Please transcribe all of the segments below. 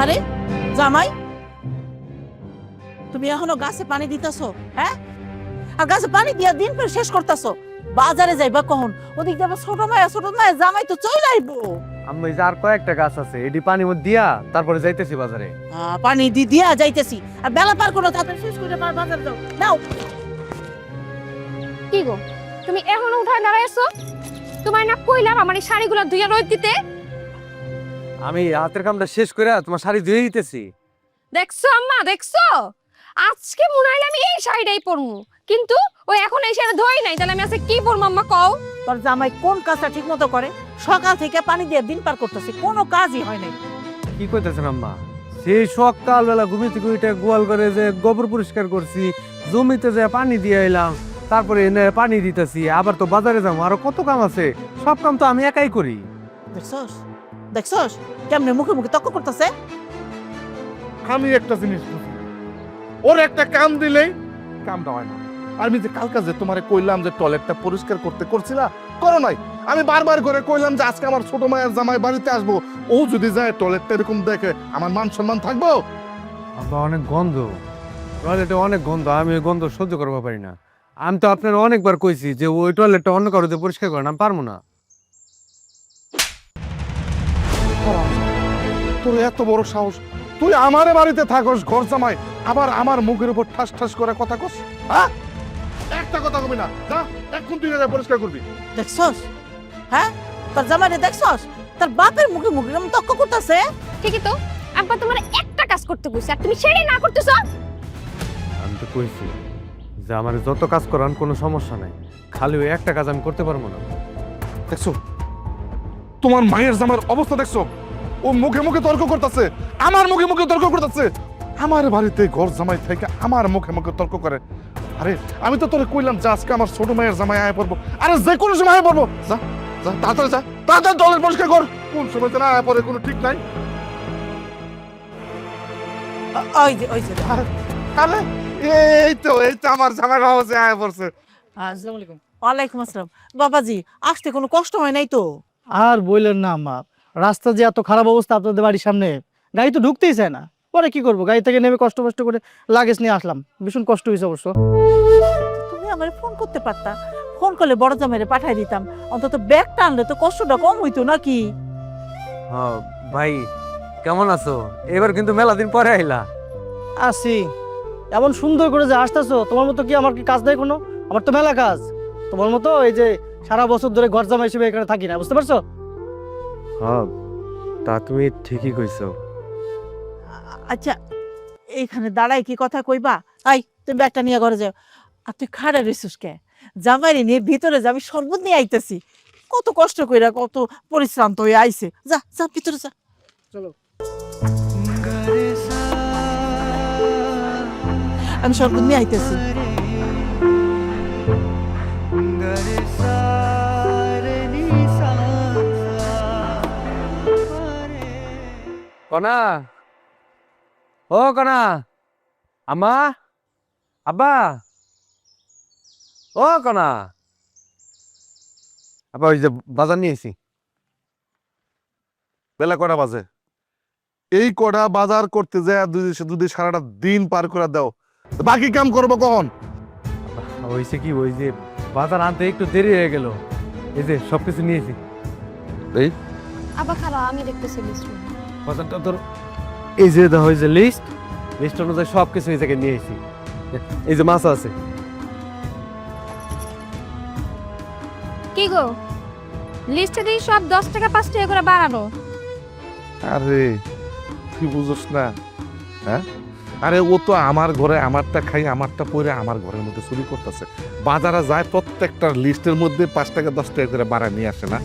আরে জামাই, তুমি এখনো গাছে পানি দিতেছো? হ্যাঁ, আর গাছে পানি দিয়া দিন পর শেষ করতেছো। বাজারে যাইবা কখন? ওদিক যাবে ছোট মায়া জামাই তো চলে আইবো। আমি যার কয়েকটা গাছ আছে এটি পানি মধ্যে দিয়া তারপরে যাইতেছি বাজারে। পানি দিয়া যাইতেছি, আর বেলা পার করো, তাড়াতাড়ি শেষ করে বাজারে যাও। নাও। কি গো, তুমি এখনো উঠায় দাঁড়াইছো? তোমার না কইলাম আমার এই শাড়িগুলো ধুইয়া রোদ দিতে? আমি হাতের কামটা শেষ করে তোমার শাড়ি ধুয়ে দিতেছি। দেখছো আম্মা, দেখছো? আজকে মনে হইলো আমি এই শাড়িটাই পরমু, কিন্তু ওই এখন এই শাড়ি ধোই নাই, তাহলে আমি আজকে কি পরবো আম্মা কও? তোর জামাই কোন কাজটা ঠিক মতো করে? সকাল থেকে পানি দিয়ে দিন পার করতেছে, কোনো কাজই হয় নাই। কি কইতেছেন আম্মা? সেই সকালবেলা ঘুমিয়ে থেকে উঠে গোয়াল করে যে গোবর পরিষ্কার করছি, জমিতে যে পানি দিয়ে এলাম, তারপরে এনে পানি দিতেছি, আবার তো বাজারে যাবো, আরো কত কাম আছে। সব কাম তো আমি একাই করি। দেখছস দেখছস কেমনে মুখে মুখে তর্ক করতেছে? আমি একটা জিনিস বুঝি, ওর একটা কাম দিলেই কামটা হয় না। আমি যে কালকে যে তোমারে কইলাম যে টয়লেটটা পরিষ্কার করতে করছিলা, করো নাই। আমি বারবার করে কইলাম যে আজকে আমার ছোট মায়ের জামাই বাড়িতে আসবো, ও যদি যায় টয়লেটটা এরকম দেখে আমার মান সম্মান থাকবো? আব্বা অনেক গন্ধ, টয়লেটে অনেক গন্ধ, আমি ওই গন্ধ সহ্য করতে পারি না। আমি তো আপনার অনেকবার কইছি যে ওই টয়লেটটা অন্য কারো দিয়ে পরিষ্কার করেন, আমি পারবো না। তোর এত বড় সাহস, তুই আমারে বাড়িতে থাকস ঘর জামাই, আবার আমার মুখের উপর ঠাস ঠাস করে কথা কস? হ্যাঁ, একটা কথা কবি না, যা এখন তুই যা পরিষ্কার করবি। দেখছস? হ্যাঁ, তোর জামাইরে দেখছস? তার বাপের মুখে মুখে কেমন তর্ক করতেছে? ঠিকই তো, আব্বা তোমার একটা কাজ করতে কইছে আর তুমি সেটাই না করতেছো। আমি তো কইছি যে আমার যত কাজ করান কোনো সমস্যা নাই, খালি ওই একটা কাজ আমি করতে পারবো না। দেখছো তোমার মায়ের জামার অবস্থা দেখছো? ও মুখে মুখে তর্ক করতেছে, আমার মুখে মুখে তর্ক করতেছে। আমার বাড়িতে ঘর জামাই থেকে আমার মুখে মুখে তর্ক করে। আরে আমি তো তোরে কইলাম যে আজকে আমার ছোট মায়ের জামাই আয় পড়বো, আরে যে কোনো সময় আয় পড়বো। যা যা তাড়াতাড়ি যা, তাড়াতাড়ি টয়লেট পরিষ্কার কর। কোন সময় না আয় পড়ে কোনো ঠিক নাই। ওই যে আরে এই তো আমার জামাই বাবা আয় পড়ছে। আসসালামু আলাইকুম। ওয়ালাইকুম আসসালাম। বাবাজি, আসতে কোনো কষ্ট হয় নাই তো? আর বললেন না আম্মা, রাস্তা যে এত খারাপ অবস্থা আপনাদের বাড়ির সামনে, গাড়ি তো ঢুকতেই চায় না। পরে কি করবো, গাড়ি থেকে নেমে কষ্ট করে লাগেজ নিয়ে আসলাম। ভীষণ কষ্ট হয়েছে অবশ্য। তুমি আমারে ফোন করতে পারতা, ফোন করলে বড় জামাইরে পাঠাই দিতাম, অন্তত ব্যাগটা আনলে তো কষ্টটা কম হইতো নাকি? হ্যাঁ ভাই, কেমন আছো? এবার কিন্তু মেলা দিন পরে আইলা। আসি, এমন সুন্দর করে যে আসতেছো, তোমার মতো কি আমার কি কাজ দেয় কোনো? আমার তো মেলা কাজ। তোমার মতো এই যে সারা বছর ধরে ঘর জামাই হিসেবে এখানে থাকি না, বুঝতে পারছো? হ্যাঁ, তা তুমি ঠিকই কইছো। আচ্ছা, এইখানে দাঁড়াই কি কথা কইবা? আই, তুমি ব্যাগটা নিয়ে ঘরে যাও। আর তুই খাড়া রইছিস কে? জামাইরে নিয়ে ভিতরে যাবি, শরবত নিয়ে আইতেছি। কত কষ্ট কইরা, কত পরিশ্রান্ত হয়ে আইছে। যা যা ভিতরে যা। চলো। আমি শরবত নিয়ে আইতেছি। কনা, ও কনা, আম্মা, আব্বা, ও কনা। আব্বা ওই যে বাজার নিয়েছি। বেলা কটা বাজে? এই কটা বাজার করতে যায় যদি সারাটা দিন পার করে দাও, বাকি কাম করবো কখন? হয়েছে কি, ওই যে বাজার আনতে একটু দেরি হয়ে গেল, এই যে সবকিছু নিয়েছি। এই আব্বা খারাপ, আমি দেখতেছি লিস্ট। বাজারটা তোর, এই যে দেখো, এই যে লিস্ট অনুযায়ী সবকিছু এই জায়গায় নিয়েছি। এই যে মাছ আছে। কি গো, লিস্টে দিয়ে সব 10 টাকা 5 টাকা করে বাড়ানো। আরে তুই বুঝোস না? হ্যাঁ, আরে ও তো আমার ঘরে আমারটা খাই, আমারটা পরে আমার ঘরের মধ্যে চুরি করতেছে। বাজারে যায় প্রত্যেকটা লিস্টের মধ্যে 5 টাকা 10 টাকা করে বাড়া নিয়ে আসে না।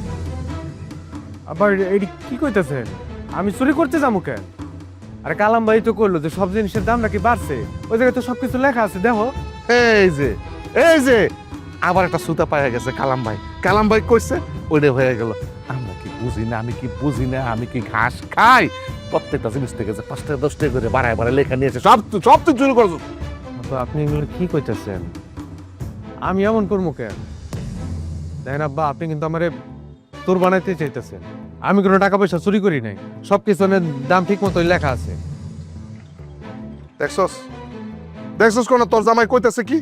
আবার এটি কি কইতেছেন? আমি চুরি করতে যাবো কেন? আরে কালাম ভাই তো করলো যে সব জিনিসের দাম নাকি বাড়ছে, ওই জায়গায় তো সবকিছু লেখা আছে, দেখো। এই যে আবার একটা সুতা পাওয়া গেছে। কালাম ভাই কইছে ওইটা হয়ে গেল। আমরা কি বুঝি না? আমি কি বুঝি না? আমি কি ঘাস খাই? প্রত্যেকটা জিনিস থেকে যে 5 টাকা 10 টাকা করে বাড়ায় বাড়ায় লেখা নিয়েছে, সব তুই চুরি করছো। তো আপনি এগুলো কি কইতেছেন? আমি এমন করবো কেন? দেখেন আব্বা, আপনি কিন্তু আমারে তোর বানাইতে চাইতেছেন। আমি কোনো টাকা পয়সা চুরি করি নাই, সব কিছুর দাম ঠিক মতোই লেখা আছে। দেখছস দেখছস কোন তোর জামাই কইতেছে কি?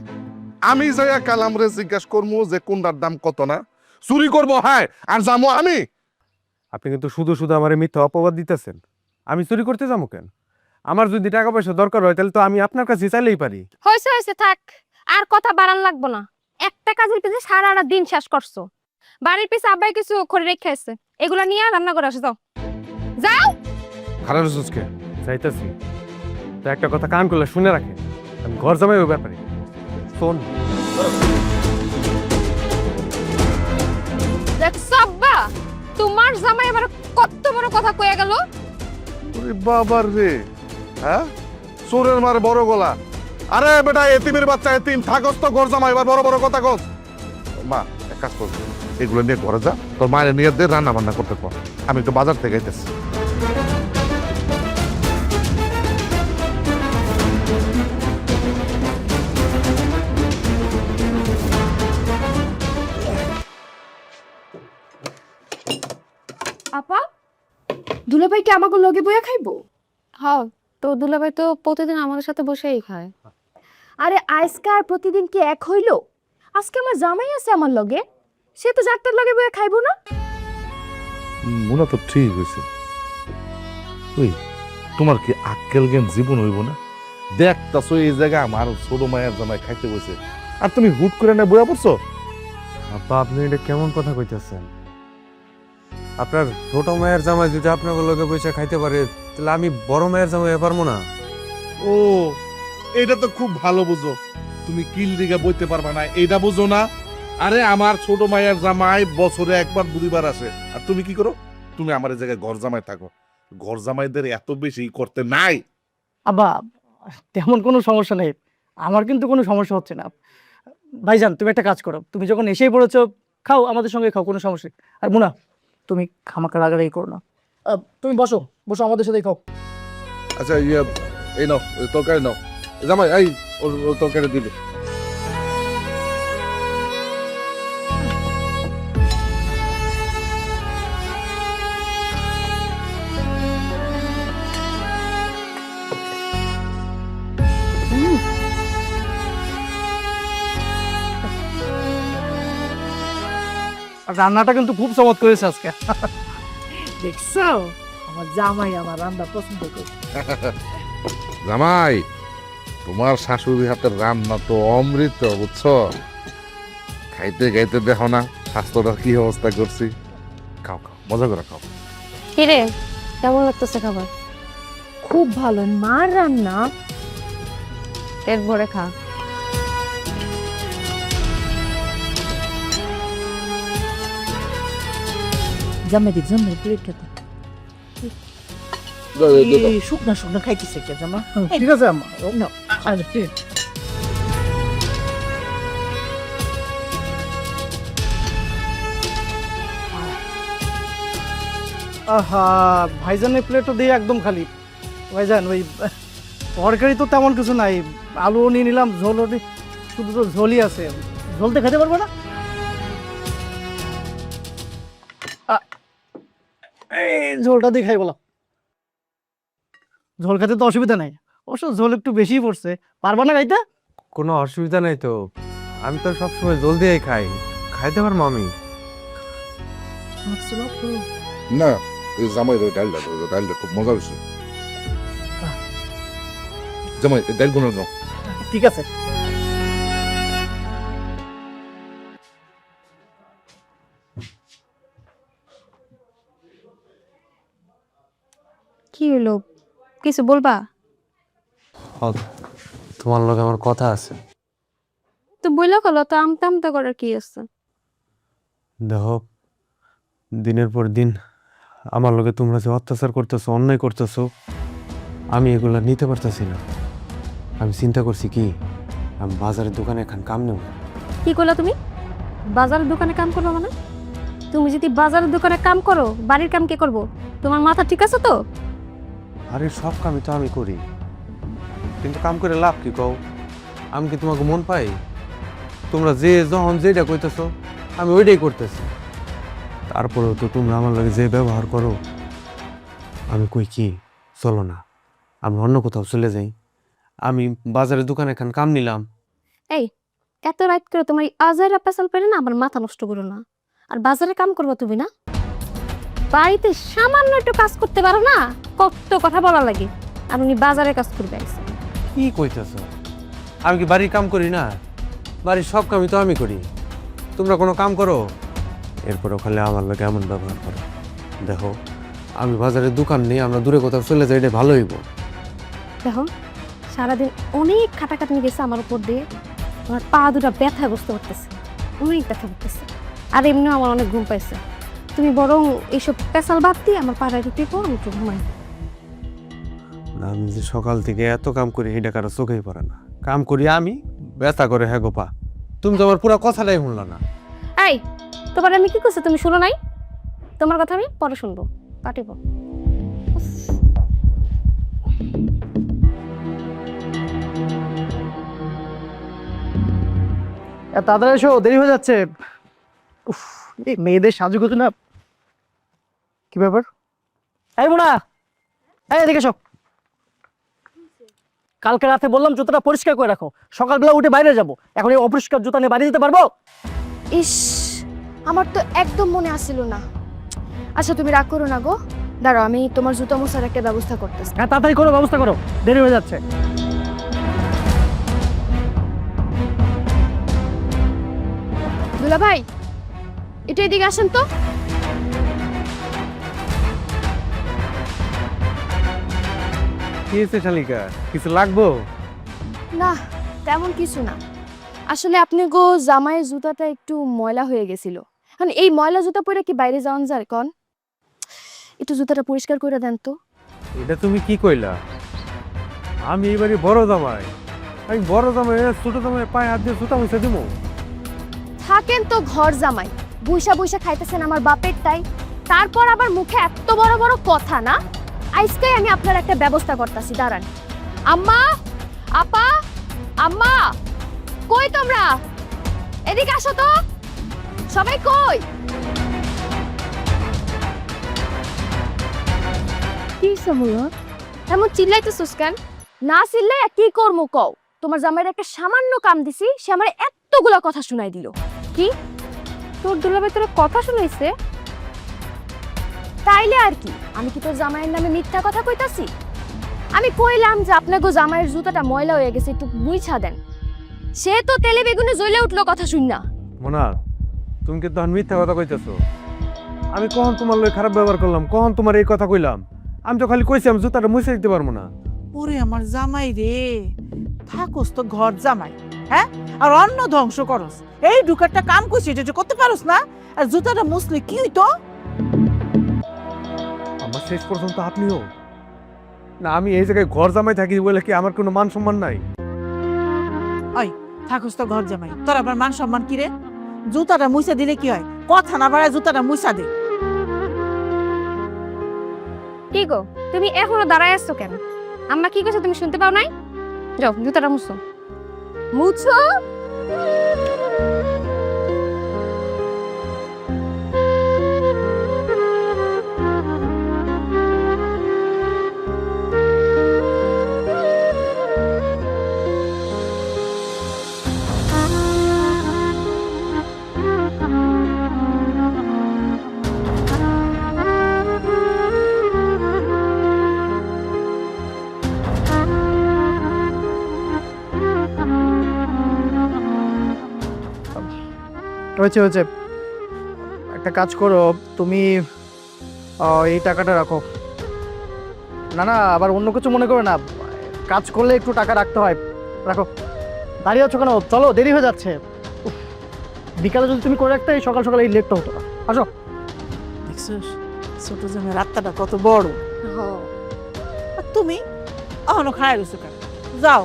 আমি যাইয়া কালামরে জিজ্ঞাসা করবো যে কোনটার দাম কত না, চুরি করবো হ্যাঁ আর যাবো আমি। আপনি কিন্তু শুধু শুধু আমার মিথ্যা অপবাদ দিতেছেন। আমি চুরি করতে যাবো কেন? আমার যদি টাকা পয়সা দরকার হয় তাহলে তো আমি আপনার কাছে চাইলেই পারি। হয়েছে হয়েছে, থাক, আর কথা বাড়ান লাগবো না। একটা কাজের পিছে সারাটা দিন শেষ করছো। বাড়ির পিছে আব্বাই কিছু করে রেখে আসছে, এগুলা নিয়ে রান্না করে আসো, যাও যাও। খারাপ সুসকে চাইতেছি তো একটা কথা কান করলে শুনে রাখেন, আমি ঘর জামাই ওই ব্যাপারে শোন। দেখছো আব্বা, তোমার জামাই এবার কত বড় কথা কয়ে গেল। ওরে বাবার রে, হ্যাঁ চোরের মার বড় গলা। আরে বেটা এতিমের বাচ্চা, এতিম থাকস তো ঘর জামাই, এবার বড় বড় কথা কস। মা এক কাজ কর, এগুলো নিয়ে ঘরে যা, তোর মায়ের নিয়ে দে রান্না বান্না করতে কর, আমি একটু বাজার থেকে আইতেছি। আপা, দুলাভাই কি আমাকে লগে বইয়া খাইবো? হ্যাঁ, তো দুলাভাই তো প্রতিদিন আমাদের সাথে বসেই খায়। আরে আজকে আর প্রতিদিন কি এক হইলো? আজকে আমার জামাই আছে আমার লগে, সে তো যাত্রার লগে বইয়া খাইবো না? মনে তো ঠিক হয়েছে। ওই তোমার কি আক্কেল জ্ঞান জীবন হইব না? দেখতাছো এই জায়গা আমার ছোট মায়ের জামাই খাইতে বসে, আর তুমি হুট করে না বইয়া পড়ছো। আব্বা আপনি এটা কেমন কথা কইতেছেন? আপনার ছোট মায়ের জামাই যদি আপনার লোকে পয়সা খাইতে পারে তাহলে আমি বড় মায়ের জামাই পারবো না? ও এটা তো খুব ভালো বুঝো, তুমি কিল দিঘা বইতে পারবা না এটা বুঝো না? আরে আমার ছোট মায়ের জামাই বছরে একবার দুইবার আসে, আর তুমি কি করো? তুমি আমার এই জায়গায় ঘর জামাই থাকো। ঘর জামাইদের এত বেশি করতে নাই। আব্বা তেমন কোনো সমস্যা নেই, আমার কিন্তু কোনো সমস্যা হচ্ছে না। ভাইজান তুমি একটা কাজ করো, তুমি যখন এসেই পড়েছো খাও, আমাদের সঙ্গে খাও, কোনো সমস্যা নেই। আর মুনা তুমি খামাকা রাগারাগি করো না, তুমি বসো বসো আমাদের সাথেই খাও। আচ্ছা এই নাও তরকারি নাও, জামাই এই ওর তরকারি দিলে। আর রান্নাটা কিন্তু খুব চমৎকার হয়েছে আজকে। দেখছো আমার জামাই আমার রান্না পছন্দ করে। জামাই তোমার শাশুড়ি হাতের রান্না তো অমৃত, বুঝছো? খাইতে খাইতে দেখো না স্বাস্থ্যটার কি অবস্থা করছি। খাও খাও, মজা করে খাও। কিরে, কেমন লাগতেছে খাবার? খুব ভালো, মার রান্না। পেট ভরে খা। জামাই দিক জামাই প্লেট খেতে শুকনা শুকনা খাইতেছে কে জামা? ঠিক আছে আম্মা। নাও, আরে প্লেট। আহা ভাইজানের প্লেটও দিয়ে একদম খালি। ভাইজান ওই তরকারি তো তেমন কিছু নাই, আলুও নিয়ে নিলাম, ঝোলও শুধু তো ঝোলই আছে, ঝোলতে খেতে পারবো না? এই ঝোলটা দিয়ে খাই বলো। ঝোল খেতে তো অসুবিধা নাই, অবশ্য ঝোল একটু বেশি পড়ছে, পারবা না খাইতে? কোনো অসুবিধা নাই তো, আমি তো সবসময় জল দিয়েই খাই, খাইতে পারবো আমি। না এই জামাই ডালটা ডালটা খুব মজা হয়েছে। জামাই ডাল গুলো নাও। ঠিক আছে। কি হলো, কিছু বলবা? তোমার লোক আমার কথা আছে। তো বইলা কলো তো, আমতা আমতা করার কি আছে? দেখো দিনের পর দিন আমার লোকে তোমরা যে অত্যাচার করতেছো, অন্যায় করতেছো, আমি এগুলা নিতে পারতেছি না। আমি চিন্তা করছি কি আমি বাজারের দোকানে এখন কাম নেব। কি করলা তুমি? বাজারের দোকানে কাম করবো মানে? তুমি যদি বাজারের দোকানে কাম করো, বাড়ির কাম কে করবো? তোমার মাথা ঠিক আছে তো? আরে সব কামই তো আমি করি, কিন্তু কাম করে লাভ কি কও? আমি কি তোমাকে মন পাই? তোমরা যে যখন যেটা কইতেছো আমি ওইটাই করতেছি। তারপরেও তো তুমি আমার লাগে যে ব্যবহার করো, আমি কই কি চলো না আমি অন্য কোথাও চলে যাই। আমি বাজারের দোকানে এখান কাম নিলাম। এই এত রাত করে তোমার আজাইরা পেছাল পেরে না আমার মাথা নষ্ট করো না। আর বাজারে কাম করবো তুমি না, বাড়িতে সামান্য একটু কাজ করতে পারো না, কত কথা বলা লাগে। আর উনি বাজারে কাজ করবে আইছে। কি কইতেছ? আমি কি বাড়ির কাম করি না? বাড়ির সব কামই তো আমি করি। তোমরা কোনো কাম করো, এরপরও খালি আমার লোক এমন ব্যবহার করো। দেখো আমি বাজারের দোকান নেই, আমরা দূরে কোথাও চলে যাই, এটা ভালো হইব। দেখো সারাদিন অনেক খাটাখাটনি গেছে আমার উপর দিয়ে, আমার পা দুটা ব্যথা বুঝতে পারতেছে, অনেক ব্যথা করতেছে। আর এমনিও আমার অনেক ঘুম পাইছে। তুমি বরং এইসব পেশাল বাদ দিয়ে আমার পাড়ায় রুটি পর একটু ঘুমাই। না, আমি যে সকাল থেকে এত কাম করি এটা কারো চোখেই পড়ে না। কাম করি আমি, ব্যথা করে হ্যাঁ গোপা। তুমি তো আমার পুরো কথাটাই শুনলা না। এই তোমার আমি কি করছি তুমি শুনো নাই? তোমার কথা আমি পরে শুনবো, কাটিব। তাড়াতাড়ি এসো, দেরি হয়ে যাচ্ছে। উফ, এই মেয়েদের সাজুগুজু না, কি ব্যাপার? এই মোনা, এই এদিকে এসো। কালকে রাতে বললাম জুতাটা পরিষ্কার করে রাখো, সকালবেলা উঠে বাইরে যাব। এখন এই অপরিষ্কার জুতা নিয়ে বাইরে যেতে পারবো? ইস, আমার তো একদম মনে আসছিল না। আচ্ছা তুমি রাগ করো না গো, দাঁড়াও আমি তোমার জুতো মোছার একটা ব্যবস্থা করতেছি। হ্যাঁ তাড়াতাড়ি করো, ব্যবস্থা করো, দেরি হয়ে যাচ্ছে। দুলা ভাই একটু এদিকে আসেন তো। কি হয়েছে শালিকা, কিছু লাগবো? না তেমন কিছু না, আসলে আপনি গো জামাইয়ের জুতাটা একটু ময়লা হয়ে গেছিল। এখন এই ময়লা জুতা পরে কি বাইরে যাওয়ান যায় কন? একটু জুতাটা পরিষ্কার করে দেন তো। এটা তুমি কি কইলা? আমি এইবারই বড় জামাই, আমি বড় জামাই ছোট জামাই পায়ে হাত দিয়ে জুতা মুছে দিব? থাকেন তো ঘর জামাই, বুইসা বুইসা খাইতেছেন আমার বাপের তাই, তারপর আবার মুখে এত বড় বড় কথা না। আজকে আমি আপনার একটা ব্যবস্থা করতেছি, দাঁড়ান। আম্মা, আপা, আম্মা, কই তোমরা? এদিকে আসো তো, সবাই কই? কি হলো? এমন চিল্লাইতেছিস কেন? না চিল্লাই কি করবো কও? তোমার জামাইয়ের একটা সামান্য কাম দিছি, সে আমার এতগুলা কথা শুনাই দিল। কি তোর দুলাভাই তোর কথা শুনাইছে? তাইলে আর কি, আমি কি তোর জামাইয়ের নামে মিথ্যা কথা কইতাছি? আমি কইলাম যে আপনাকে জামাইয়ের জুতাটা ময়লা হয়ে গেছে, একটু মুইছা দেন। সে তো তেলে বেগুনে জ্বলে উঠলো কথা শুন না। মোনা, তুমি কি তখন মিথ্যা কথা কইতেছো? আমি কখন তোমার লই খারাপ ব্যবহার করলাম? কখন তোমার এই কথা কইলাম? আমি তো খালি কইছি আমি জুতাটা মুছে দিতে পারবো না। ওরে আমার জামাই রে, থাকোস তো ঘর জামাই, হ্যাঁ? আর অন্য ধ্বংস করস। এই ঢুকারটা কাম করছিস, এটা করতে পারোস না? আর জুতাটা মুছলে কি হইতো? আমার শেষ পর্যন্ত আপনিও না, আমি এই জায়গায় ঘর জামাই থাকি বলে কি আমার কোনো মান সম্মান নাই? ওই থাকোস তো ঘর জামাই, তোর আবার মান সম্মান কি রে? জুতাটা মুছা দিলে কি হয়? কথা না বাড়ায় জুতাটা মুছা দে। কি গো তুমি এখনো দাঁড়ায় আছো কেন? আম্মা কি কইছে তুমি শুনতে পাও নাই? যাও জুতাটা মুছো। মুছো? হয়েছে হয়েছে, একটা কাজ করো তুমি, এই টাকাটা রাখো। না না, আবার অন্য কিছু মনে করো না, কাজ করলে একটু টাকা রাখতে হয়, রাখো। দাঁড়িয়ে আছো কেন? চলো, দেরি হয়ে যাচ্ছে। উফ, বিকালে যদি তুমি করে রাখতে সকাল সকাল এই লেটটা হতো না। আসো। দেখছিস ছোট জামাই রাস্তাটা কত বড়। আর তুমি এখনো খায় রয়েছো কেন? যাও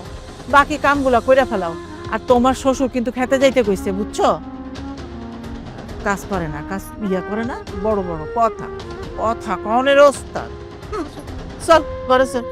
বাকি কামগুলা কইরা ফেলাও। আর তোমার শ্বশুর কিন্তু খেতে যাইতে কইছে, বুঝছো? কাজ করে না, কাজ ইয়া করে না, বড় বড় কথা কথা কনের ওস্তাদ। চল ঘরে চল।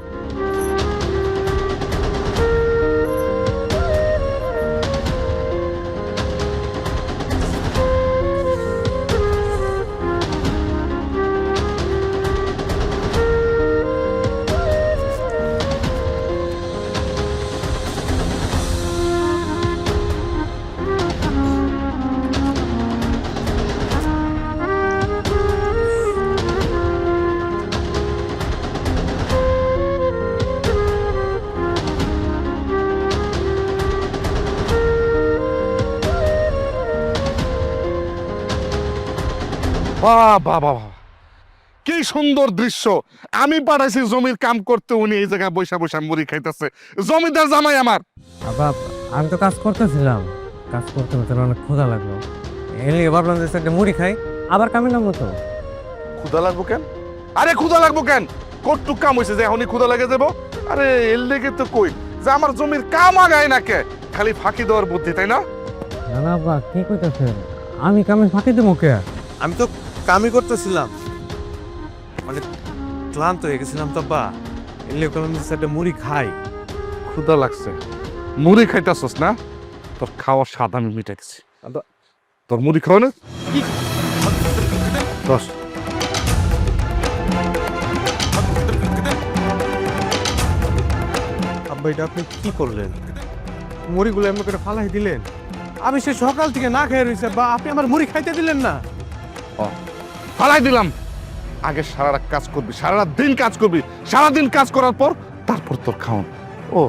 বাহ বাহ বাহ বাহ। কি সুন্দর দৃশ্য। আমি পাঠাইছি জমির কাম করতে, উনি এই জায়গায় বৈশা বৈশা মুড়ি খাইতেছে। জমিদার জামাই আমার। আব্বা আমি তো কাজ করতেছিলাম, কাজ করতে করতে অনেক ক্ষুধা লাগলো, এলে ভাবলাম যে একটা মুড়ি খাই, আবার কামিলাম তো। ক্ষুধা লাগবো কেন? আরে ক্ষুধা লাগবো কেন? কটটুক কাম হয়েছে যে এখনই ক্ষুধা লেগে যাবো? আরে এর লেগে তো কই যে আমার জমির কাম আগায় না কে, খালি ফাঁকি দেওয়ার বুদ্ধি, তাই না? না না আব্বা কি কইতাছেন, আমি কামে ফাঁকি দেবো কে? আমি তো কামই করতেছিলাম, মানে ক্লান্ত হয়ে গেছিলাম তো আব্বা, এলে কলম একটা মুড়ি খাই। ক্ষুধা লাগছে, মুড়ি খাইতেছস না? তোর খাওয়ার স্বাদ আমি মিটাইছি। তোর মুড়ি খাও না দশ। আব্বা এটা আপনি কি করলেন? মুড়িগুলো এমন করে ফালাই দিলেন, আমি সে সকাল থেকে না খেয়ে রয়েছে, বা আপনি আমার মুড়ি খাইতে দিলেন না। ফালাই দিলাম। আগে সারা রাত কাজ করবি, সারা রাত দিন কাজ করবি, সারাদিন কাজ করার পর তারপর তোর খাওন। ও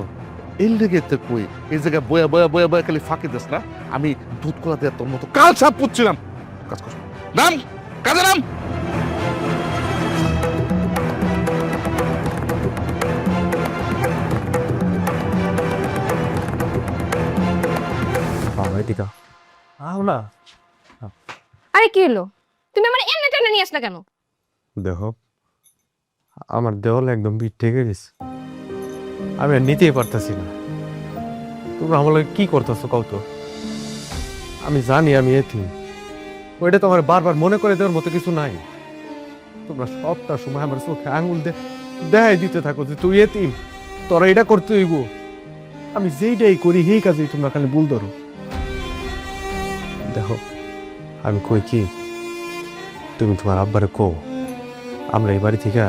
এর লেগে তো কই এই জায়গায় বয়া বয়া বয়া বয়া খালি ফাঁকি দিস না। আমি দুধ কলা দিয়ে তোর মতো কাল ছাপ পুচ্ছিলাম। কাজ কর, নাম কাজে নাম। এদিকে আও না। আরে কি হলো, তুমি আমার এমনি টেনে নিয়ে আসলে কেন? দেখো আমার দেওয়ালে একদম বিট ঠেকে গেছে, আমি আর নিতেই পারতেছি না। তোমরা আমার কি করতেছো কও তো? আমি জানি আমি এতিম, ওইটা তোমার বারবার মনে করে দেওয়ার মতো কিছু নাই। তোমরা সবটা সময় আমার চোখে আঙুল দেখাই দিতে থাকো যে তুই এতিম, তোরা এটা করতে হইব। আমি যেইটাই করি সেই কাজেই তোমরা খালি ভুল ধরো। দেখো আমি কই কি, তুমি তোমার আব্বারে কও আমরা এই বাড়ি থেকে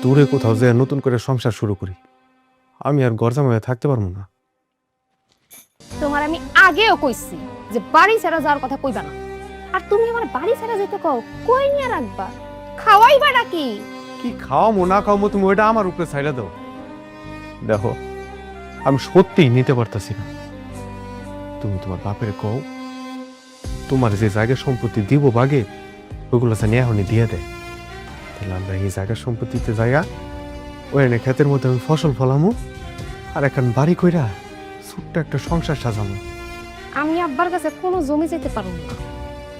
দূরে কোথাও যে নতুন করে সংসার শুরু করি। আমি আর ঘর জামাইয়া থাকতে পারবো না। তোমার আমি আগেও কইছি যে বাড়ি ছেড়ে যাওয়ার কথা কইবা না, আর তুমি আমার বাড়ি ছেড়ে যেতে কও, কই নিয়ে রাখবা? খাওয়াইবা নাকি? কি খাওয়ামো না খাওয়ামো তুমি ওইটা আমার উপরে ছাইড়া দাও। দেখো আমি সত্যিই নিতে পারতাছি না। তুমি তোমার বাপের কও তোমার যে জায়গা সম্পত্তি দিব বাগে ওইগুলো জানি এখনই দিয়ে দেয়, তাহলে আমরা এই জায়গা সম্পত্তিতে জায়গা ওই ক্ষেতের মধ্যে আমি ফসল ফলামো, আর এখন বাড়ি কইরা ছোট্ট একটা সংসার সাজামো। আমি আব্বার কাছে কোনো জমি যেতে পারবো না,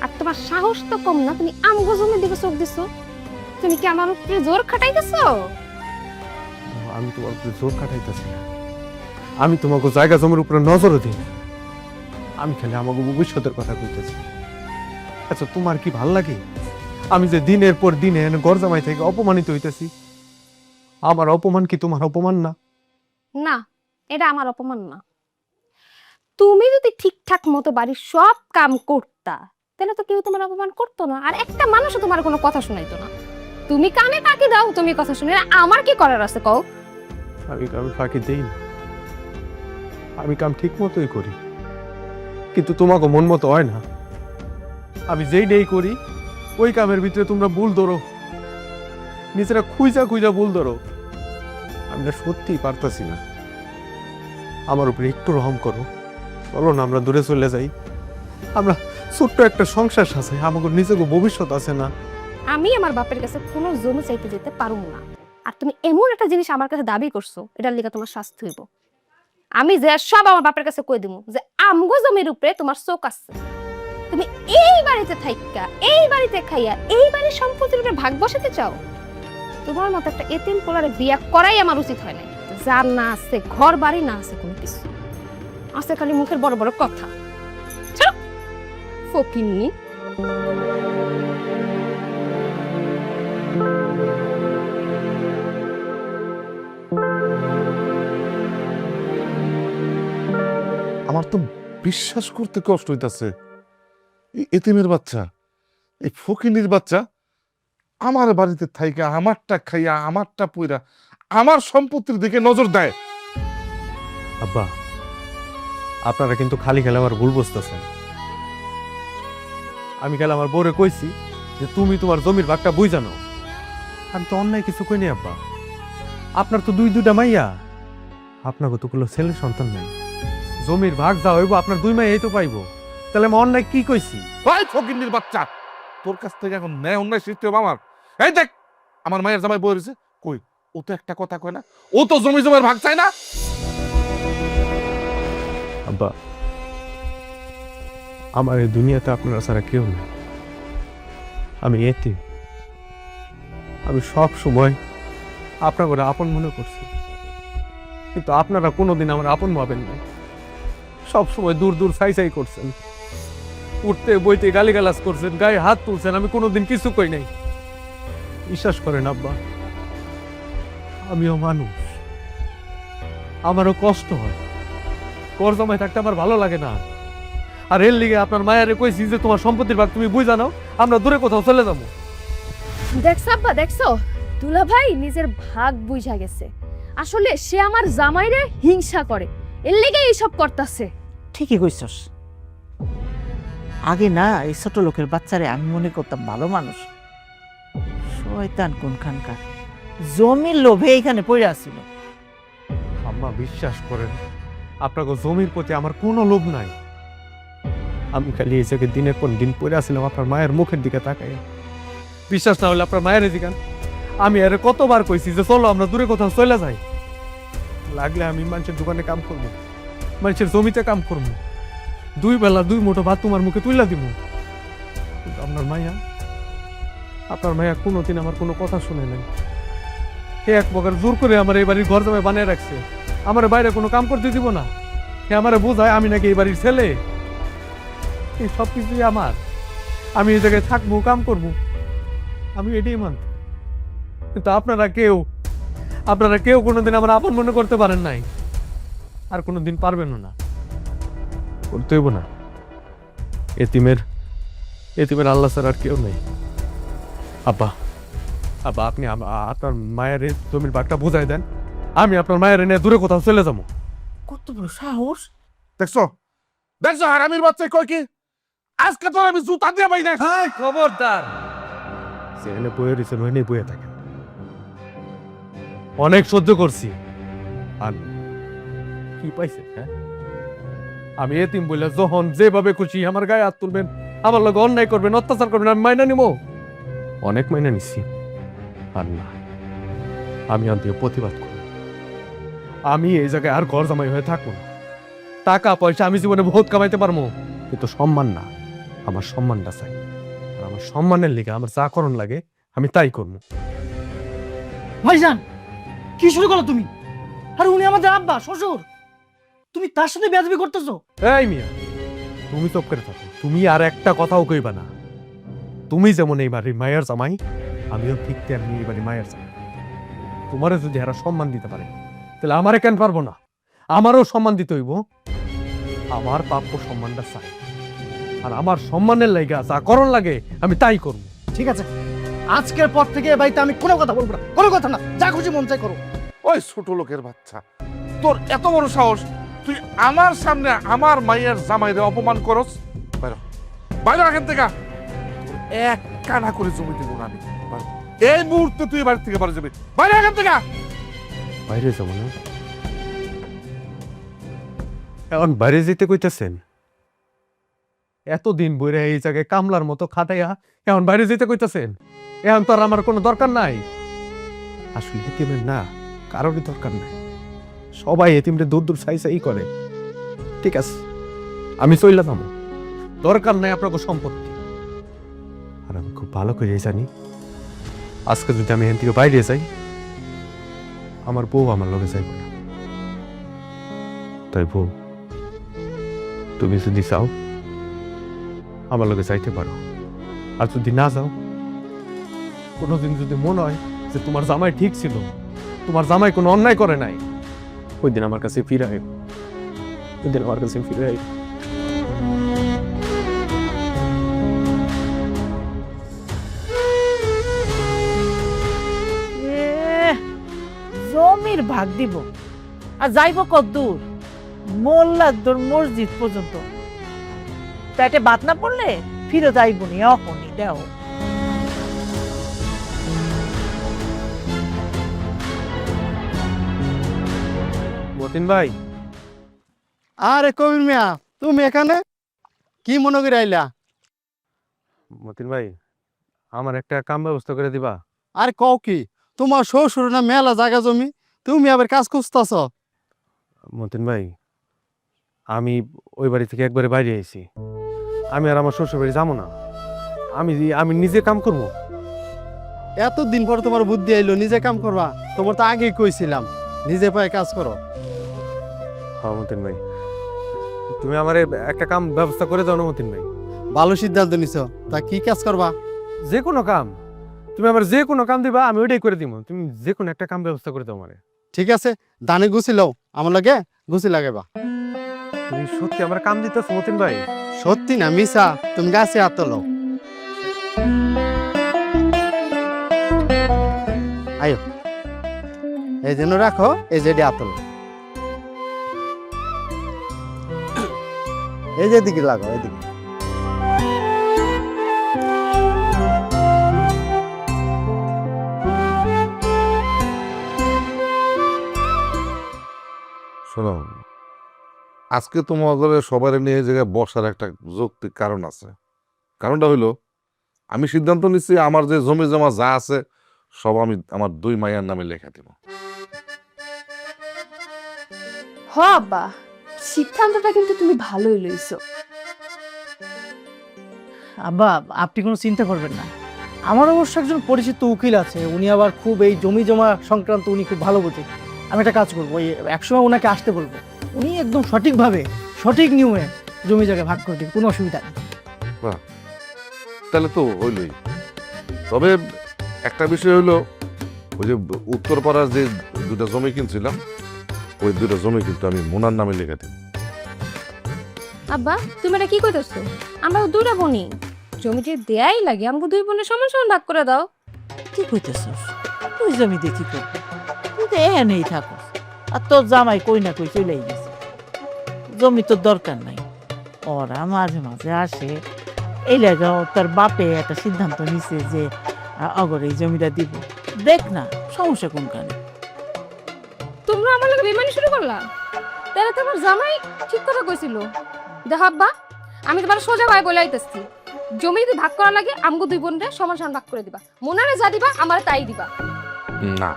আর তোমার সাহস তো কম না, তুমি আমগো জমির দিকে চোখ দিছো। তুমি কি আমার উপরে জোর খাটাইতেছো? আমি তোমার উপরে জোর খাটাইতেছি না, আমি তোমাকে জায়গা জমির উপরে নজরও দিই না, আমি খালি আমাকে ভবিষ্যতের কথা কইতেছি। আচ্ছা তোমার কি ভাল লাগে আমি যে দিনের পর দিনে গরজামাই থেকে অপমানিত হইতেছি? আমার অপমান কি তোমার অপমান না? না, এটা আমার অপমান না। তুমি যদি ঠিকঠাক মতো বাড়ির সব কাম করতা তাহলে তো কেউ তোমার অপমান করতো না, আর একটা মানুষও তোমার কোনো কথা শোনাইতো না। তুমি কানে ফাঁকি দাও, তুমি কথা শুনে, আমার কি করার আছে কও? আমি ফাঁকি দেই না, আমি কাম ঠিক মতোই করি, কিন্তু তোমাকে মন মতো হয় না। আমি যেই ডেই করি ওই কামের ভিতরে তোমরা ভুল ধরো, নিজেরা খুঁজা খুঁজা ভুল ধরো। আমি না সত্যিই পারতাছি না, আমার উপরে একটু রহম করো, বলো না আমরা দূরে চলে যাই, আমরা ছোট্ট একটা সংসার সাজাই, আমাকে নিজেকে ভবিষ্যৎ আছে না? আমি আমার বাপের কাছে কোনো জমি চাইতে যেতে পারবো না, আর তুমি এমন একটা জিনিস আমার কাছে দাবি করছো, এটার লিগে তোমার শাস্তি হইব। আমি যে সব আমার বাপের কাছে কই দিমু যে আমগো জমির উপরে তোমার চোখ আছে। তুমি এই বাড়িতে থাইকা, এই বাড়িতে খাইয়া, এই বাড়ির সম্পত্তির উপরে ভাগ বসাতে চাও? তোমার মতো একটা এতিম পোলারে বিয়া করাই আমার উচিত হয় না, যার না আছে ঘর বাড়ি, না আছে কোনো কিছু, আছে খালি মুখের বড় বড় কথা। চল ফকিন্নি। আমার তো বিশ্বাস করতে কষ্ট হইতাছে, এতিমের বাচ্চা, এই ফকিনীর বাচ্চা আমার বাড়িতে থাইকা আমারটা খাইয়া আমারটা পুইরা আমার সম্পত্তির দিকে নজর দেয়। আব্বা আপনারা কিন্তু খালি খেলে আমার ভুল বুঝতেছেন। আমি খেলে আমার বউরে কইছি যে তুমি তোমার জমির ভাগটা বুঝ জানো, আমি তো অন্যায় কিছু কইনি আব্বা। আপনার তো দুইটা মাইয়া, আপনাকে তো কোনো ছেলে সন্তান নাই, জমির ভাগ যা হইব আপনার দুই মাই এই তো পাইবো, তাহলে আমি অন্যায় কি কইছি? ভাই ফকিনীর বাচ্চা, তোর কাছ থেকে এখন ন্যায় অন্যায় সৃষ্টি হবে আমার। এই দেখ, আমার মায়ের জামাই বই রয়েছে, কই ও তো একটা কথা কয় না, ও তো জমি জমার ভাগ চায় না। আব্বা, আমার এই দুনিয়াতে আপনারা ছাড়া কেউ নেই। আমি এতিম। আমি সব সময় আপনার করে আপন মনে করছি, কিন্তু আপনারা কোনোদিন আমার আপন ভাবেন নাই। সব সময় দূর দূর সাই সাই করছেন, উঠতে বইতে গালিগালাজ করছেন, গায়ে হাত তুলছেন, আমি কোনোদিন কিছু কই নাই। বিশ্বাস করেন আব্বা, আমিও মানুষ, আমারও কষ্ট হয়। কর জমায় থাকতে আমার ভালো লাগে না। আর এর লিগে আপনার মায়ারে কইছি যে তোমার সম্পত্তির ভাগ তুমি বুঝা নাও, আমরা দূরে কোথাও চলে যাবো। দেখছো আব্বা, দেখছো দুলা ভাই নিজের ভাগ বুঝা গেছে। আসলে সে আমার জামাইরে হিংসা করে, এর লেগে এইসব করতেছে। ঠিকই কইছস। আগে না এই ছোট লোকের বাচ্চারে আমি মনে করতাম ভালো মানুষ, শয়তান কোনখানকার, জমির লোভে এইখানে পড়ে আছিল। আম্মা বিশ্বাস করেন, আপনাকে জমির প্রতি আমার কোনো লোভ নাই। আমি খালি এই জায়গায় দিনের পর দিন পড়ে আসছিলাম আপনার মায়ের মুখের দিকে তাকাই। বিশ্বাস না হলে আপনার মায়ের দিকান, আমি আরে কতবার কইছি যে চলো আমরা দূরে কোথাও চলে যাই। লাগলে আমি মানুষের দোকানে কাম করব, মানুষের জমিতে কাম করব, 2 বেলা 2 মুঠো ভাত তোমার মুখে তুইলা দিব। কিন্তু আপনার মাইয়া কোনোদিন আমার কোনো কথা শুনে নাই। সে এক প্রকার জোর করে আমার এই বাড়ির ঘর জামাই বানিয়ে রাখছে, আমার বাইরে কোনো কাম করতে দিব না। সে আমার বোঝায় আমি নাকি এই বাড়ির ছেলে। এই সব কিছুই আমার, আমি এই জায়গায় থাকবো, কাম করব, আমি এটাই মানতে। কিন্তু আপনারা কেউ কোনোদিন আমার আপন মনে করতে পারেন নাই, আর কোনোদিন পারবেন না, করতে হইব না। এতিমের আল্লাহ ছাড়া আর কেউ নেই। আব্বা, আপনি আপনার মায়ের জমির ভাগটা বুঝাই দেন, আমি আপনার মায়ের নিয়ে দূরে কোথাও চলে যাবো। কত বড় সাহস! দেখছো দেখছো হারামির বাচ্চা কয় কি, আজকে তো আমি জুতা দিয়ে পাই না। খবরদার, সেখানে বয়ে রয়েছেন, ওই নিয়ে বয়ে থাকেন। অনেক সহ্য করছি, আর কি পাইছেন? হ্যাঁ, আমি এতিম বললে যখন যেভাবে খুশি আমার গায়ে হাত তুলবেন, আমার লোক অন্যায় করবেন, অত্যাচার করবেন, আমি মাইনা নিব। অনেক মাইনা নিচ্ছি, আর না, আমি অন্তত প্রতিবাদ করব। আমি এই জায়গায় আর ঘর জামাই হয়ে থাকবো না। টাকা পয়সা আমি জীবনে বহুত কামাইতে পারবো, কিন্তু সম্মান না। আমার সম্মানটা চাই, আর আমার সম্মানের লিগে আমার যা করণ লাগে আমি তাই করবো। ভাইজান, কি শুরু করো তুমি? আর উনি আমাদের আব্বা, শ্বশুর, তুমি তার সাথে বেয়াদবি করতেছো? এই মিয়া, তুমি চুপ করে থাকো, তুমি আর একটা কথাও কইবা না। তুমি যেমন এই বাড়ির মায়ের জামাই, আমিও ঠিক তেমনি এই বাড়ির মায়ের জামাই। তোমারও যদি এরা সম্মান দিতে পারে, তাহলে আমারে কেন পারবো না? আমারও সম্মান দিতে হইব। আমার প্রাপ্য সম্মানটা চাই, আর আমার সম্মানের লাইগা যা করণ লাগে আমি তাই করবো। ঠিক আছে, আজকের পর থেকে এই বাড়িতে আমি কোনো কথা বলবো না, কোনো কথা না, যা খুশি মন চাই করো। ওই ছোট লোকের বাচ্চা, তোর এত বড় সাহস, তুই আমার সামনে আমার মায়ের জামাইরে অপমান করস? বাইরে এখান থেকে, তোর এক কানা করে জমি দেবো না আমি। বাইরে। এই মুহূর্তে তুই বাড়ি থেকে বাড়ি যাবি, বাইরে এখান থেকে। বাইরে যাবো না? এখন বাইরে যেতে কইতেছেন? এতদিন বইরে এই জায়গায় কামলার মতো খাটাইয়া এখন বাইরে যেতে কইতেছেন? এখন তো আর আমার কোনো দরকার নাই। আসলে এতিমের না কারোরই দরকার নাই, সবাই এতিমরে দূর দূর সাই সাই করে। ঠিক আছে, আমি চইলা যাবো, দরকার নাই আপনাকে সম্পত্তি। আর আমি খুব ভালো করে জানি, আজকে যদি আমি এখান থেকে বাইরে যাই, আমার বউ আমার লগে যাইব না। তাই বউ, তুমি যদি চাও আমার লগে যাইতে পারো, আর যদি না যাও, কোনোদিন যদি মনে হয় যে তোমার জামাই ঠিক ছিল, তোমার জামাই কোনো অন্যায় করে নাই, ওই দিন আমার কাছে ফিরে আইব, ওই দিন আমার কাছে ফিরে আইব। জমির ভাগ দিব আর যাইব কদ্দূর? মোল্লার মসজিদ পর্যন্ত। পেটে ভাত না পড়লে ফিরে যাইব নি, এখনই দেও। মতিন ভাই, আরে কবির মিয়া, তুমি এখানে কি মনে করে আইলা? মতিন ভাই, আমার একটা কাম ব্যবস্থা করে দিবা? আর কও কি, তোমার শ্বশুর না মেলা জায়গা জমি, তুমি আবার কাজ খুঁজতেছ? মতিন ভাই, আমি ওই বাড়ি থেকে একবারে বাইরে আইছি। আমি আর আমার শ্বশুর বাড়ি যাবো না। আমি আমি নিজে কাম করবো। এতদিন পর তোমার বুদ্ধি আইলো নিজে কাম করবা? তোমার তো আগেই কইছিলাম নিজে পায়ে কাজ করো। হ্যাঁ মতিন ভাই, তুমি আমার একটা কাম ব্যবস্থা করে দাও না মতিন ভাই। ভালো সিদ্ধান্ত নিছো। তা কি কাজ করবা? যে কোনো কাম, তুমি আমার যে কোনো কাম দিবা, আমি ওইটাই করে দিব। তুমি যে কোনো একটা কাম ব্যবস্থা করে দাও আমারে। ঠিক আছে, ধানে গুছি লও, আমার লাগে গুছি লাগাইবা। তুমি সত্যি আমার কাম দিতেছো মতিন ভাই? সত্যি না মিছা? তুমি গাছে হাত লও। আয়ো, এই জন্য রাখো, এই যে হাত লও, এই যে দিকে লাগাও, এদিকে। শোনো, আজকে তোমাদের সবার নিয়ে এই জায়গায় বসার একটা যৌক্তিক কারণ আছে। কারণটা হইলো, আমি সিদ্ধান্ত নিচ্ছি আমার যে জমি জমা যা আছে সব আমি আমার দুই মাইয়ার নামে লেখা দিব। হ আব্বা, সিদ্ধান্তটা কিন্তু তুমি ভালোই লইছো। আব্বা, আপনি কোনো চিন্তা করবেন না। আমার অবশ্য একজন পরিচিত উকিল আছে, উনি আবার খুব এই জমি জমা সংক্রান্ত উনি খুব ভালো বোঝে। আমি একটা কাজ করবো, ওই একসময় ওনাকে আসতে বলবো, উনি একদম সঠিকভাবে সঠিক নিয়মে জমি জায়গা ভাগ করে দেবে, কোনো অসুবিধা নেই। তাহলে তো হইলই। তবে একটা বিষয় হইলো, ওই যে উত্তরপাড়ার যে দুটা জমি কিনছিলাম, ওই দুটা জমি কিন্তু আমি মোনার নামে লেখা দিব। আব্বা, তুমি এটা কি কইতেছো? আমরা দুইটা বোনই, জমিটি দেয়াই লাগে, আমাকে দুই বোনের সমান সমান ভাগ করে দাও। কি কইতেছস? তুই জমি দিয়ে কি করবি? তুই তো এখানেই থাকস, আর তোর জামাই কই না কই চলেই গেছে। জমি তোর দরকার নাই। ওরা মাঝে মাঝে আসে, এই লাগা তোর বাপে একটা সিদ্ধান্ত নিছে যে অগর এই জমিটা দিব। দেখ না, সমস্যা কোনখানে? তোমরা আমার লাগে বেমানি শুরু করলা? তাহলে তোমার জামাই ঠিক কথা কইছিল। দেখো আব্বা, আমি তোমার সোজা ভাই বলে আইতেছি, জমি যদি ভাগ করা লাগে আমগো দুই বোনরে সমান সমান ভাগ করে দিবা। মোনারে যা দিবা আমারে তাই দিবা। না,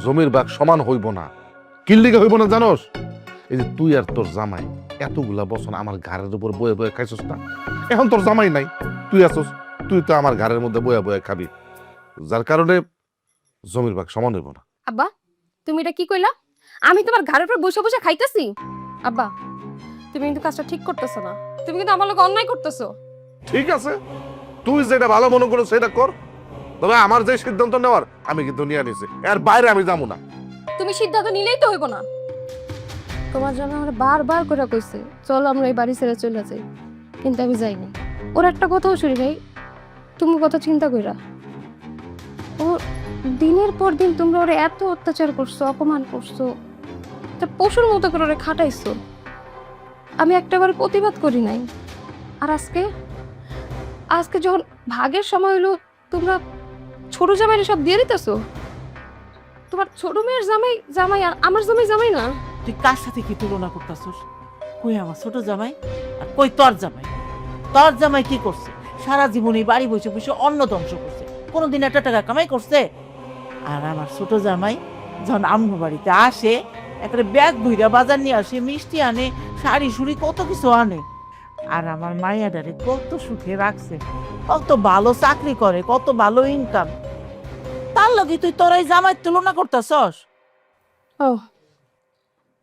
জমির ভাগ সমান হইব না। কিল্লিকে হইব না জানোস? এই যে তুই আর তোর জামাই এতগুলা বছর আমার ঘাড়ের উপর বয়ে বয়ে খাইছস না, এখন তোর জামাই নাই, তুই আসস, তুই তো আমার ঘাড়ের মধ্যে বয়ে বয়ে খাবি, যার কারণে জমির ভাগ সমান হইব না। আব্বা, তুমি এটা কি কইলা? আমি তোমার ঘাড়ের উপর বসে বসে খাইতেছি? আব্বা, তুমি কিন্তু কাজটা ঠিক করতেছো না, তুমি কিন্তু আমার লোক অন্যায় করতেছো। ঠিক আছে, তুই যেটা ভালো মনে করো সেটা কর, তবে আমার যে সিদ্ধান্ত নেওয়ার আমি কিন্তু নিয়ে নিছি, এর বাইরে আমি যাবো না। তুমি সিদ্ধান্ত নিলেই তো হইব না। তোমার জন্য আমরা বারবার করে কইছে চলো আমরা এই বাড়ি ছেড়ে চলে যাই, কিন্তু আমি যাইনি। ওর একটা কথাও শুনি নাই তুমি কথা চিন্তা কইরা। ও দিনের পর দিন তোমরা ওরে এত অত্যাচার করছো, অপমান করছো, তা পশুর মতো করে ওরে খাটাইছো। আমি একটাবার প্রতিবাদ করি নাই। আর আজকে আজকে যখন ভাগের সময় হলো, তোমরা ছোট জামাইরে সব দিয়ে দিতেছো। তোমার ছোট মেয়ের জামাই জামাই আর আমার জামাই জামাই না। তুই কার সাথে কি তুলনা করতেছস? কই আমার ছোট জামাই আর কই তোর জামাই? তোর জামাই কি করছে? সারা জীবন এই বাড়ি বসে বসে অন্ন ধ্বংস করছে, কোনোদিন একটা টাকা কামাই করছে? আর আমার ছোট জামাই যখন আমগো বাড়িতে আসে, একটা ব্যাগ ভইরা বাজার নিয়ে আসে, মিষ্টি আনে, শাড়ি শুড়ি কত কিছু আনে। আর আমার মাইয়াডারে কত সুখে রাখছে, কত ভালো চাকরি করে, কত ভালো ইনকাম। তার লগে তুই তোরাই জামাই তুলনা করতেছস? ও,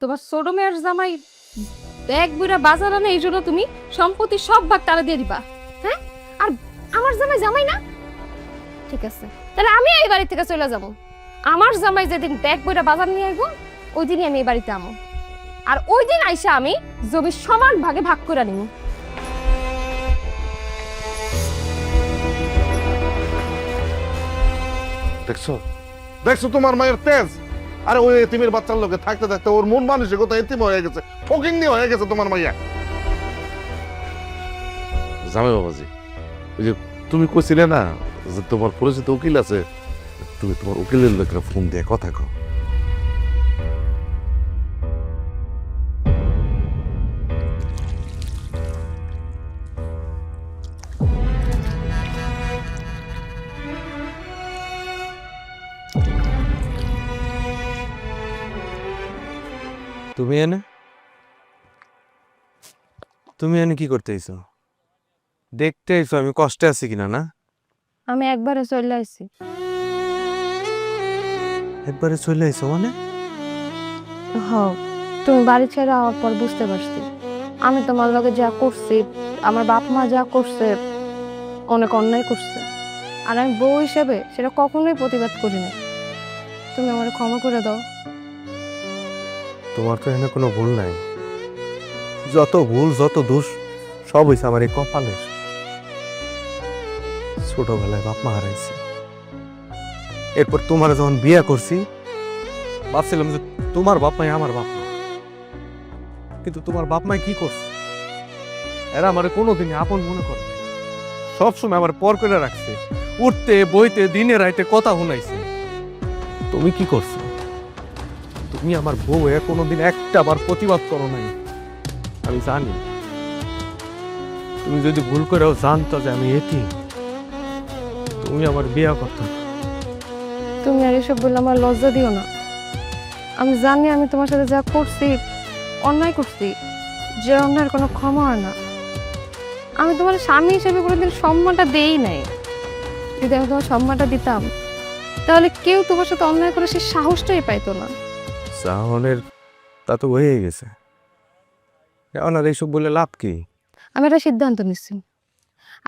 তোমার ছোট মেয়ের জামাই ব্যাগ বুড়া বাজার আনে, এই জন্য তুমি সম্পত্তি সব ভাগ তারা দিয়ে দিবা? হ্যাঁ, আর আমার জামাই জামাই না? ঠিক আছে, তাহলে আমি এই বাড়ি থেকে চলে যাব। আমার জামাই যেদিন ব্যাগ বুড়া বাজার নিয়ে আসবো, ওই দিনই আমি এই বাড়িতে আমো। আর ওই দিন আইসা আমি জমি সমান ভাগে ভাগ করে নিব। দেখছো, দেখছো তোমার মায়ের তেজ? আরে ওই এতিমের বাচ্চার লোকে থাকতে থাকতে ওর মন মানসিকতা এতিম হয়ে গেছে, ফকিংনি হয়ে গেছে তোমার মাইয়া। জামাই বাবাজি, ওই যে তুমি কইছিলে না যে তোমার পরিচিত উকিল আছে, তুমি তোমার উকিলের লোকে ফোন দিয়ে কথা কও। তুমি এনে কি করতে আইছো? দেখতে আইছো আমি কষ্টে আছি কিনা না? আমি একবারে চলে আসছি। একবারে চলে আইছো মানে? হ্যাঁ, তুমি বাড়ি ছেড়ে আওয়ার পর বুঝতে পারছি আমি তোমার লগে যা করছি, আমার বাপ মা যা করছে অনেক অন্যায় করছে। আর আমি বউ হিসেবে সেটা কখনোই প্রতিবাদ করি না। তুমি আমার ক্ষমা করে দাও। তোমার তো এখানে কোনো ভুল নাই। যত ভুল যত দোষ সব হইছে আমার এই কপালের। ছোটবেলায় বাপ মা হারাইছি, এরপর তোমার যখন বিয়ে করছি ভাবছিলাম যে তোমার বাপ মাই আমার বাপ মা, কিন্তু তোমার বাপ মাই কি করছে? এরা আমার কোনোদিনই আপন মনে করে নাই। সবসময় আমার পর করে রাখছে, উঠতে বইতে দিনে রাইতে কথা শুনাইছে। তুমি কি করছো? তুমি আমার বউ হয়ে কোনোদিন একটা বার প্রতিবাদ করো নাই। আমি জানি তুমি যদি ভুল করেও জানতো যে আমি এতিম, তুমি আমার বিয়ে করতো না। তুমি আর এসব বললে আমার লজ্জা দিও না। আমি জানি আমি তোমার সাথে যা করছি অন্যায় করছি, যে অন্যায়ের কোনো ক্ষমা হয় না। আমি তোমার স্বামী হিসেবে কোনোদিন সম্মানটা দেই নাই। যদি আমি তোমার সম্মানটা দিতাম তাহলে কেউ তোমার সাথে অন্যায় করে সে সাহসটাই পাইতো না। সাহনের তা তো হয়ে গেছে, এখন আর এইসব বলে লাভ কি? আমি একটা সিদ্ধান্ত নিচ্ছি,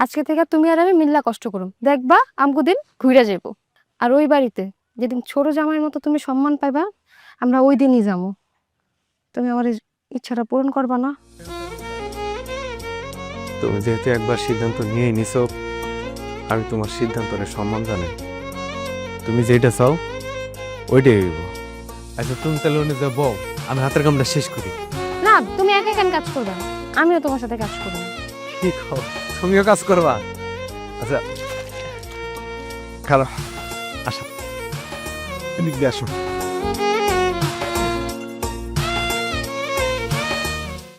আজকে থেকে তুমি আর আমি মিল্লা কষ্ট করুম, দেখবা আমগো দিন ঘুরে যাবো। আর ওই বাড়িতে যেদিন ছোট জামাইয়ের মতো তুমি সম্মান পাইবা আমরা ওই দিনই যাবো। তুমি আমার এই ইচ্ছাটা পূরণ করবা না? তুমি যেহেতু একবার সিদ্ধান্ত নিয়ে নিছো, আমি তোমার সিদ্ধান্তের সম্মান জানাই। তুমি যেটা চাও ওইটাই হইব। আচ্ছা তুমি তাহলে উনি যে বউ, আমি হাতের কামটা শেষ করি। না, তুমি একা কেন কাজ করবে না, আমিও তোমার সাথে কাজ করবো। ঠিক হোক, তুমিও কাজ করবা। আচ্ছা খারাপ, আসো এদিক দিয়ে আসো।